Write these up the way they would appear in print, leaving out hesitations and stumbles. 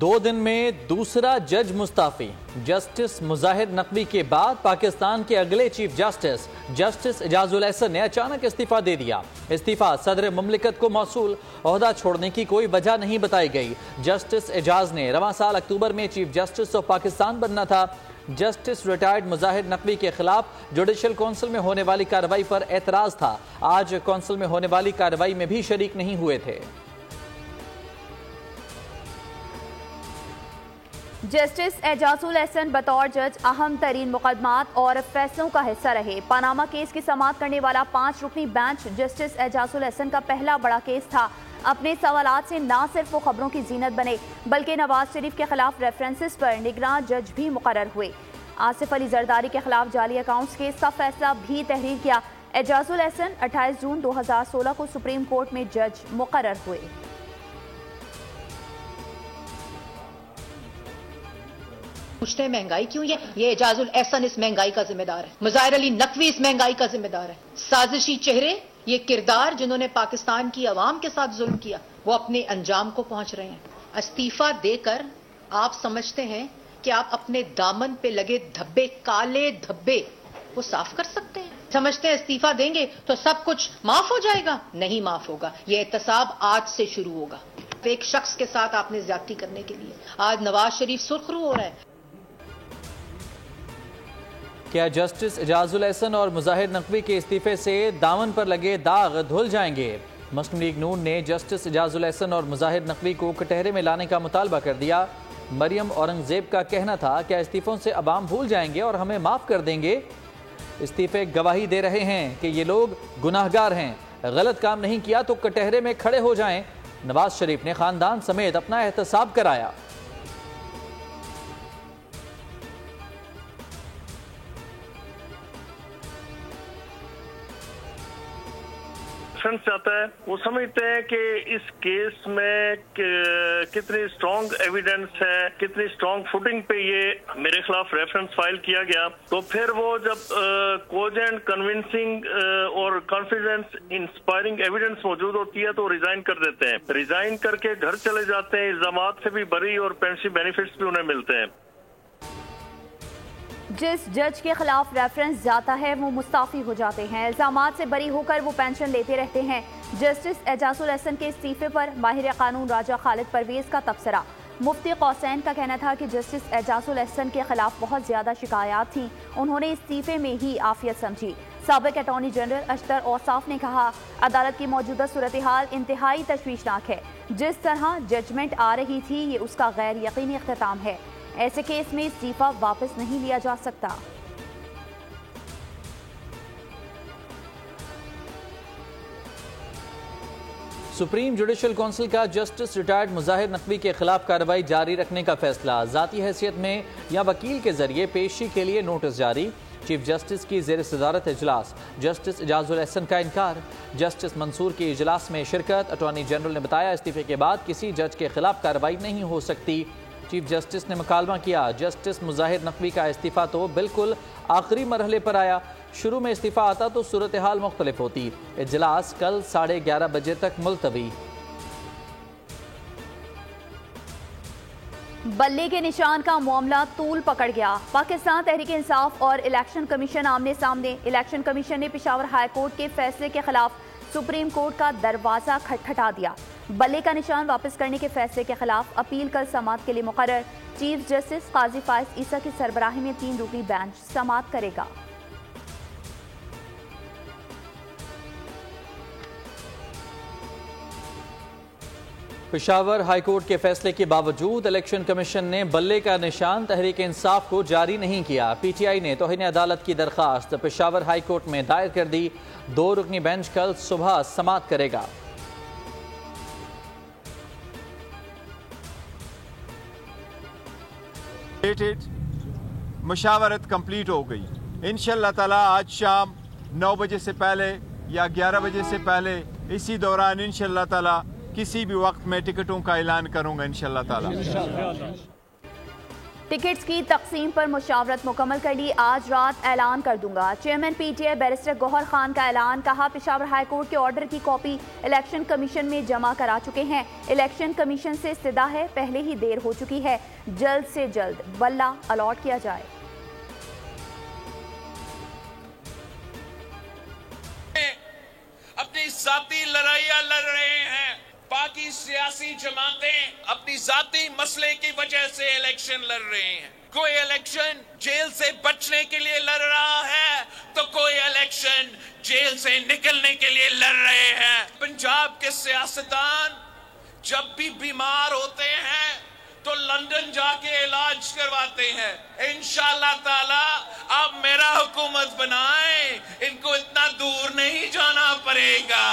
2 दिन में दूसरा जज मुस्ताफी। जस्टिस मुजाहिर नकवी के बाद पाकिस्तान के अगले चीफ जस्टिस इजाजुल एहसन ने अचानक इस्तीफा दे दिया। इस्तीफा सदर मुमलिकत को मौसूल ओहदा छोड़ने की कोई वजह नहीं बताई गई। जस्टिस एजाज ने रवां साल अक्टूबर में चीफ जस्टिस ऑफ पाकिस्तान बनना था। जस्टिस रिटायर्ड मुजाहिर नकवी के खिलाफ जुडिशल काउंसिल में होने वाली कार्रवाई पर एतराज था। आज काउंसिल में होने वाली कार्रवाई में भी शरीक नहीं हुए थे। जस्टिस एजाजुल एहसन बतौर जज अहम तरीन मुकदमात और फैसलों का हिस्सा रहे। पनामा केस की समाअत करने वाला 5 रुकनी बेंच जस्टिस एजाजुल एहसन का पहला बड़ा केस था। अपने सवालात से न सिर्फ वो खबरों की जीनत बने बल्कि नवाज शरीफ के खिलाफ रेफरेंसेस पर निगरान जज भी मुकर्रर हुए। आसिफ अली जरदारी के खिलाफ जाली अकाउंट्स केस का फैसला भी तहरीर किया। एजाजुल एहसन 28 जून 2016 को सुप्रीम कोर्ट में जज मुकर्रर हुए। पूछते हैं महंगाई क्यों है? ये एजाजुल एहसन इस महंगाई का जिम्मेदार है। मुजाहिर अली नकवी इस महंगाई का जिम्मेदार है। साजिशी चेहरे, ये किरदार जिन्होंने पाकिस्तान की आवाम के साथ जुल्म किया, वो अपने अंजाम को पहुंच रहे हैं। इस्तीफा देकर आप समझते हैं कि आप अपने दामन पे लगे धब्बे, काले धब्बे, वो साफ कर सकते हैं? समझते हैं इस्तीफा देंगे तो सब कुछ माफ हो जाएगा? नहीं माफ होगा। ये एहतसाब आज से शुरू होगा। एक शख्स के साथ आपने ज्यादती करने के लिए आज नवाज शरीफ सुर्खरू हो रहा है। क्या जस्टिस इजाजुल एहसन और मुजाहिर नकवी के इस्तीफे से दामन पर लगे दाग धुल जाएंगे? मुस्लिम लीग नून ने जस्टिस इजाजुल एहसन और मुजाहिर नकवी को कटहरे में लाने का मुतालबा कर दिया। मरियम औरंगजेब का कहना था क्या इस्तीफों से अवाम भूल जाएंगे और हमें माफ कर देंगे? इस्तीफे गवाही दे रहे हैं कि ये लोग गुनाहगार हैं, गलत काम नहीं किया तो कटहरे में खड़े हो जाएं। नवाज शरीफ ने खानदान समेत अपना एहतसाब कराया। चाहता है वो समझते हैं कि इस केस में कितनी स्ट्रॉन्ग एविडेंस है, कितनी स्ट्रॉन्ग फुटिंग पे ये मेरे खिलाफ रेफरेंस फाइल किया गया, तो फिर वो जब कोजेंट कन्विंसिंग और कॉन्फिडेंस इंस्पायरिंग एविडेंस मौजूद होती है तो रिजाइन कर देते हैं। रिजाइन करके घर चले जाते हैं, इल्जामात से भी बरी और पेंशन बेनिफिट्स भी उन्हें मिलते हैं। जिस जज के खिलाफ रेफरेंस जाता है वो मुस्ताफी हो जाते हैं। इल्जामात से बरी होकर वो पेंशन लेते रहते हैं। जस्टिस एजाजुल एहसन के इस्तीफे पर माहिर कानून राजा खालिद परवेज का तबसरा। मुफ्ती कौसैन का कहना था कि जस्टिस एजाजुल एहसन के खिलाफ बहुत ज्यादा शिकायत थी, उन्होंने इस्तीफे में ही आफियत समझी। साबिक अटॉर्नी जनरल अशतर औसाफ ने कहा अदालत की मौजूदा सूरत हाल इंतहाई तशवीशनाक है। जिस तरह जजमेंट आ रही थी ये उसका गैर यकीनी इख्तिताम है। ऐसे केस में इस्तीफा वापस नहीं लिया जा सकता। सुप्रीम जुडिशल काउंसिल का जस्टिस रिटायर्ड मुजाहिर नकवी के खिलाफ कार्रवाई जारी रखने का फैसला। जाती हैसियत में या वकील के जरिए पेशी के लिए नोटिस जारी। चीफ जस्टिस की जेर सदारत इजलास। जस्टिस इजाजुल एहसन का इनकार। जस्टिस मंसूर की इजलास में शिरकत। अटॉर्नी जनरल ने बताया इस्तीफे के बाद किसी जज के खिलाफ कार्रवाई नहीं हो सकती। चीफ जस्टिस ने मुकालमा किया जस्टिस मुजाहिर नकवी का इस्तीफा तो बिल्कुल आखिरी मरहले पर आया, शुरू में इस्तीफा आता तो सूरत हाल मुख्तलिफ होती। इजलास कल 11:30 बजे तक मुलतवी। बल्ले के निशान का मामला तूल पकड़ गया। पाकिस्तान तहरीक इंसाफ और इलेक्शन कमीशन आमने सामने। इलेक्शन कमीशन ने पेशावर हाई कोर्ट के फैसले के खिलाफ सुप्रीम कोर्ट का दरवाजा खटखटा दिया। बल्ले का निशान वापस करने के फैसले के खिलाफ अपील कल समाअत के लिए मुकर्रर। चीफ जस्टिस काजी फाइज ईसा की सरबराही में 3 रुकनी बेंच समाअत करेगा। पेशावर हाईकोर्ट के फैसले के बावजूद इलेक्शन कमीशन ने बल्ले का निशान तहरीक इंसाफ को जारी नहीं किया। पीटीआई ने तौहीन अदालत की दरखास्त पेशावर हाईकोर्ट में दायर कर दी। 2 रुकनी बेंच कल सुबह समाअत करेगा। मुशावरत कंप्लीट हो गई। इंशाअल्लाह ताला आज शाम 9 बजे से पहले या 11 बजे से पहले इसी दौरान इंशाअल्लाह ताला किसी भी वक्त में टिकटों का ऐलान करूंगा इंशाअल्लाह ताला। टिकट्स की तकसीम पर मुशावरत मुकम्मल कर ली, आज रात ऐलान कर दूंगा। Chairman PTI barrister Gohar Khan का ऐलान, कहा पेशावर हाई कोर्ट के ऑर्डर की कॉपी इलेक्शन कमीशन में जमा करा चुके हैं। इलेक्शन कमीशन से इस्तदा है, पहले ही देर हो चुकी है, जल्द से जल्द बल्ला अलॉट किया जाए। अपनी जाती लड़ाइयां लड़ रहे हैं, बाकी सियासी जमातें अपनी जाती मसले की वजह से इलेक्शन लड़ रहे हैं। कोई इलेक्शन जेल से बचने के लिए लड़ रहा है तो कोई इलेक्शन जेल से निकलने के लिए लड़ रहे हैं। पंजाब के सियासतदान जब भी बीमार होते हैं तो लंदन जाके इलाज करवाते हैं। इंशाअल्लाह ताला आप मेरा हुकूमत बनाएं, इनको इतना दूर नहीं जाना पड़ेगा।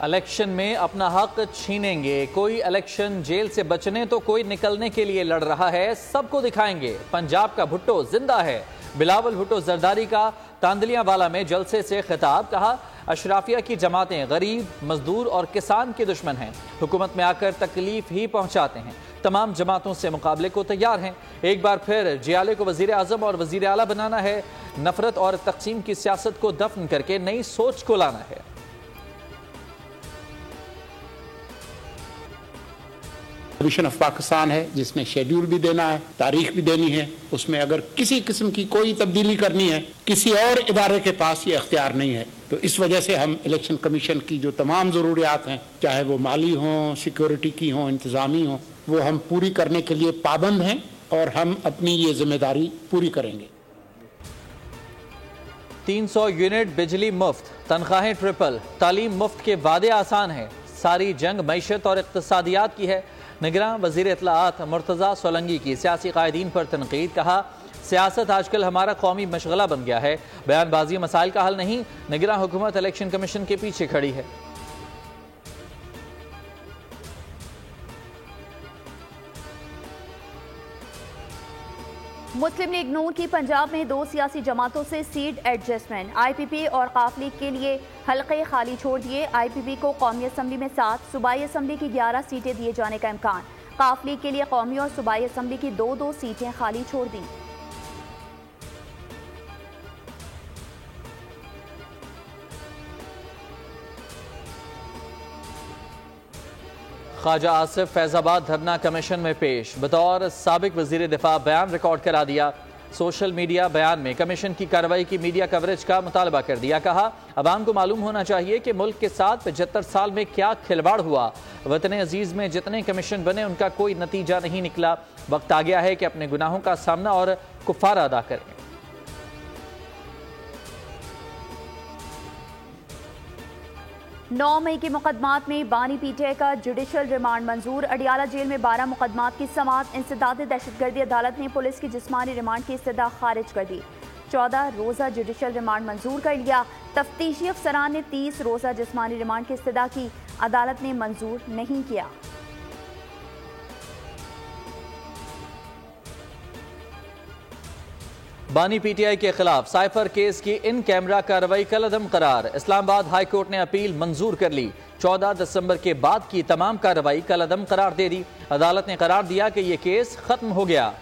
इलेक्शन में अपना हक छीनेंगे, कोई इलेक्शन जेल से बचने तो कोई निकलने के लिए लड़ रहा है, सबको दिखाएंगे पंजाब का भुट्टो जिंदा है। बिलावल भुट्टो जरदारी का तांदलियावाला में जलसे से खिताब, कहा अशराफिया की जमातें गरीब, मजदूर और किसान के दुश्मन हैं, हुकूमत में आकर तकलीफ ही पहुंचाते हैं, तमाम जमातों से मुकाबले को तैयार हैं। एक बार फिर जियाले को वजीर आजम और वजीर आला बनाना है, नफरत और तकसीम की सियासत को दफन करके नई सोच को लाना है। कमीशन ऑफ पाकिस्तान है जिसने शेड्यूल भी देना है, तारीख भी देनी है, उसमें अगर किसी किस्म की कोई तब्दीली करनी है किसी और इदारे के पास ये अख्तियार नहीं है। तो इस वजह से हम इलेक्शन कमीशन की जो तमाम ज़रूरियात हैं, चाहे वो माली हों, सिक्योरिटी की हों, इंतज़ामी हों, वो हम पूरी करने के लिए पाबंद हैं और हम अपनी ये जिम्मेदारी पूरी करेंगे। 300 यूनिट बिजली मुफ्त, तनख्वाहें ट्रिपल, तालीम मुफ्त के वादे आसान हैं, सारी जंग मईशत और इक्तिसादियात की है। निगरान वज़ीर इत्तलाआत मुर्तज़ा सोलंगी की सियासी कायदीन पर तनकीद, कहा सियासत आजकल हमारा कौमी मशगला बन गया है, बयानबाजी मसाइल का हल नहीं, निगरान हुकूमत इलेक्शन कमीशन के पीछे खड़ी है। मुस्लिम लीग नून की पंजाब में 2 सियासी जमातों से सीट एडजस्टमेंट, आईपीपी और काफ लीग के लिए हल्के खाली छोड़ दिए। आईपीपी को कौमी असम्बली में 7, सूबाई असम्बली की 11 सीटें दिए जाने का इम्कान। काफ लीग के लिए कौमी और सूबाई असम्बली की 2-2 सीटें खाली छोड़ दी। ख्वाजा आसिफ फैजाबाद धरना कमीशन में पेश, बतौर साबिक वजीर दिफा बयान रिकॉर्ड करा दिया। सोशल मीडिया बयान में कमीशन की कार्रवाई की मीडिया कवरेज का मुतालबा कर दिया, कहा अवाम को मालूम होना चाहिए कि मुल्क के साथ 75 साल में क्या खिलवाड़ हुआ। वतन अजीज में जितने कमीशन बने उनका कोई नतीजा नहीं निकला, वक्त आ गया है कि अपने गुनाहों का सामना और कुफारा अदा करें। 9 मई के मुकदमात में बानी पीटीआई का जुडिशल रिमांड मंजूर। अडियाला जेल में 12 मुकदमात की समाअत। इंसदाद दहशतगर्दी अदालत ने पुलिस की जिस्मानी रिमांड की इस्तदा खारिज कर दी। 14 रोज़ा जुडिशल रिमांड मंजूर कर लिया। तफ्तीशी अफसरान ने 30 रोज़ा जिस्मानी रिमांड की इस्तदा की, अदालत ने मंजूर नहीं किया। बानी पीटीआई के खिलाफ साइफर केस की इन कैमरा कार्रवाई कलअदम करार। इस्लामाबाद हाई कोर्ट ने अपील मंजूर कर ली। 14 दिसंबर के बाद की तमाम कार्रवाई कलअदम करार दे दी। अदालत ने करार दिया कि यह केस खत्म हो गया।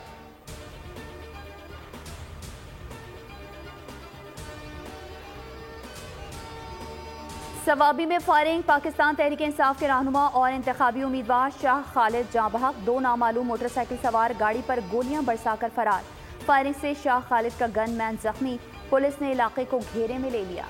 सवाबी में फायरिंग, पाकिस्तान तहरीक इंसाफ के रहनुमा और इंतखाबी उम्मीदवार शाह खालिद जाँ बहक। 2 नामालूम मोटरसाइकिल सवार गाड़ी पर गोलियां बरसाकर फरार। फायरिंग से शाह खालिद का गनमैन जख्मी, पुलिस ने इलाके को घेरे में ले लिया।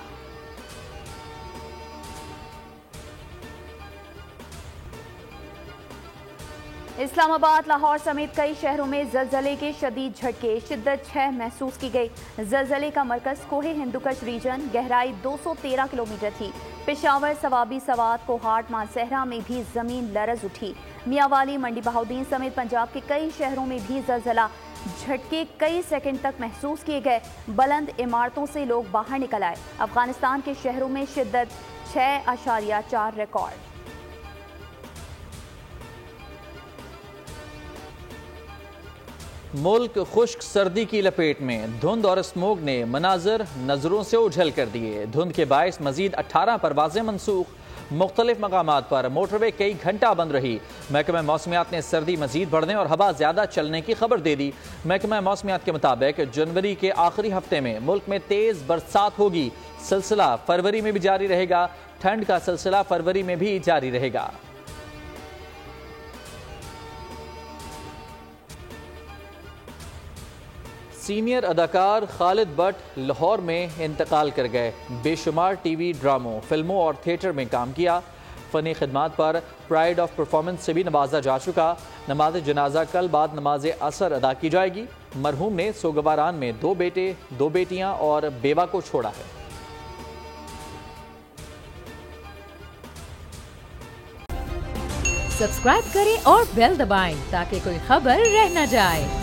इस्लामाबाद, लाहौर समेत कई शहरों में जलजले के शदीद झटके, शिद्दत 6 महसूस की गई। जलजले का मरकज कोहे हिंदुकश रीजन, गहराई 213 किलोमीटर थी। पेशावर, सवाबी, सवात, कोहाट, मानसहरा में भी जमीन लरज उठी। मियांवाली, मंडी बहाउद्दीन समेत पंजाब के कई शहरों में भी जलजला, झटके कई सेकंड तक महसूस किए गए। बुलंद इमारतों से लोग बाहर निकल आए। अफगानिस्तान के शहरों में शिद्दत 6.4 रिकॉर्ड। मुल्क खुश्क सर्दी की लपेट में, धुंध और स्मोग ने मनाजर नजरों से उझल कर दिए। धुंध के बायस मजीद 18 परवाजें मनसूख। मुख्तलिफ मकामात पर मोटरवे कई घंटा बंद रही। महकमा मौसमियात ने सर्दी मजीद बढ़ने और हवा ज्यादा चलने की खबर दे दी। महकमा मौसमियात के मुताबिक जनवरी के आखिरी हफ्ते में मुल्क में तेज बरसात होगी। सिलसिला फरवरी में भी जारी रहेगा। ठंड का सिलसिला फरवरी में भी जारी रहेगा। सीनियर अदाकार खालिद भट्ट लाहौर में इंतकाल कर गए। बेशुमार टीवी ड्रामों, फिल्मों और थिएटर में काम किया। फ़नी खिदमात पर प्राइड ऑफ परफॉर्मेंस से भी नवाजा जा चुका। नमाज जनाजा कल बाद नमाज असर अदा की जाएगी। मरहूम ने सोगवारान में 2 बेटे, 2 बेटियां और बेवा को छोड़ा है। सब्सक्राइब करें और बेल दबाएं ताकि कोई खबर रह न जाए।